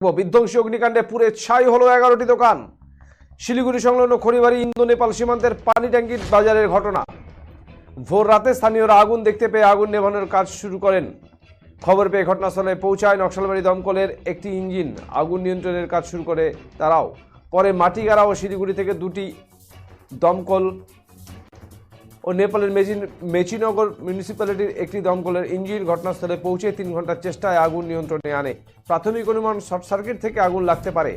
বিধ্বংসী অগ্নিকাণ্ডে পুড়ে ছাই হলো 11টি দোকান। শিলিগুড়ি সংলগ্ন খড়িবাড়ি ইন্দো নেপাল সীমান্তের পানি ট্যাঙ্কির বাজারের ঘটনা। ভোর রাতে স্থানীয়রা আগুন দেখতে পেয়ে আগুন নেভানোর কাজ শুরু করেন। খবর পেয়ে ঘটনাস্থলে পৌঁছায় নকশালবাড়ি দমকলের একটি ইঞ্জিন। আগুন নিয়ন্ত্রণের কাজ শুরু করে তারাও। পরে মাটিগাড়া ও শিলিগুড়ি থেকে দুটি দমকল ও নেপালের মেচিনগর মিউনিসিপ্যালিটির একটি দমকলের ইঞ্জিন ঘটনাস্থলে পৌঁছে 3 ঘন্টার চেষ্টায় আগুন নিয়ন্ত্রণে আনে। প্রাথমিক অনুমান শর্ট সার্কিট থেকে আগুন লাগতে পারে।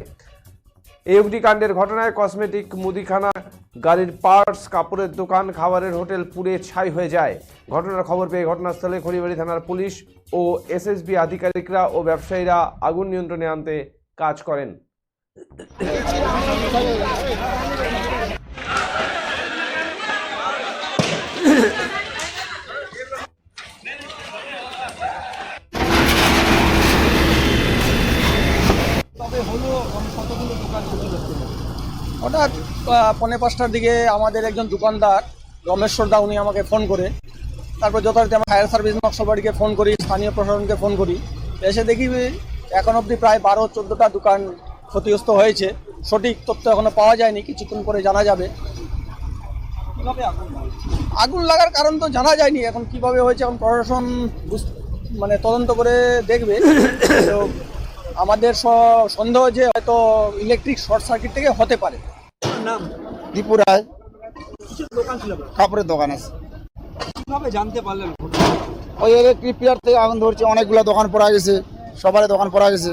এই অগ্নিকাণ্ডের ঘটনায় কসমেটিক, মুদিখানা, গাড়ির পার্টস, কাপড়ের দোকান, খাবারের হোটেল পুড়ে ছাই হয়ে যায়। ঘটনার খবর পেয়ে ঘটনাস্থলে খড়িবাড়ি থানার পুলিশ ও এসএসবি আধিকারিকরা ও ব্যবসায়ীরা আগুন নিয়ন্ত্রণে আনতে কাজ করেন। হঠাৎ 4:45টার দিকে আমাদের একজন দোকানদার রমেশ্বর দা উনি আমাকে ফোন করে, তারপর যথারীতি আমরা ফায়ার সার্ভিস নকশালবাড়িকে ফোন করি, স্থানীয় প্রশাসনকে ফোন করি। এসে দেখি এখন অবধি প্রায় 12-14টা দোকান ক্ষতিগ্রস্ত হয়েছে। সঠিক তথ্য এখনো পাওয়া যায়নি, কিছুক্ষণ পরে জানা যাবে। আগুন লাগার কারণ তো জানা যায়নি, এখন কিভাবে হয়েছে এখন প্রশাসন তদন্ত করে দেখবে। তো আমাদের সন্দেহ যে হয়তো ইলেকট্রিক শর্ট সার্কিট থেকে হতে পারে। নাম দীপু রায়। দোকান ছিল, কাপড়ের দোকান আছে। কিভাবে জানতে পারলেন? ওই ইলেকট্রিক পিয়ার থেকে আগুন ধরছে, অনেকগুলো দোকান পড়া গেছে, সবার দোকান পড়া গেছে।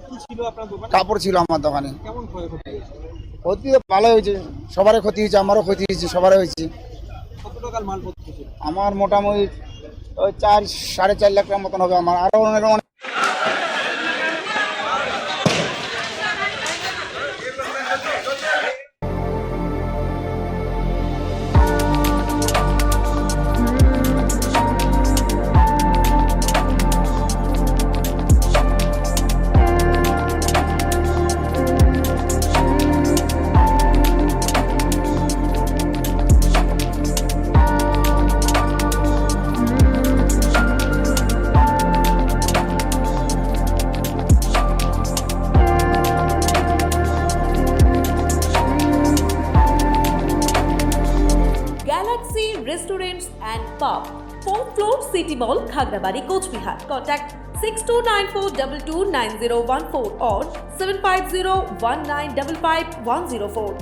কি ছিল আপনার দোকানে? কাপড় ছিল আমার দোকানে। কেমন ক্ষয়ক্ষতি হয়েছে? ক্ষতি তো ভালো হয়েছে, সবারই ক্ষতি হয়েছে, আমারও ক্ষতি হয়েছে, সবারই হয়েছে। কত টাকার মালপত্র ছিল? আমার মোটামুটি ওই 4-4.5 লাখ টাকার মতন হবে। আমার আরও অনেক Galaxy Restaurants and Pub, 4th floor, City Mall, Khagrabari, Kochbihar. Contact 6294229014 or 75019555104.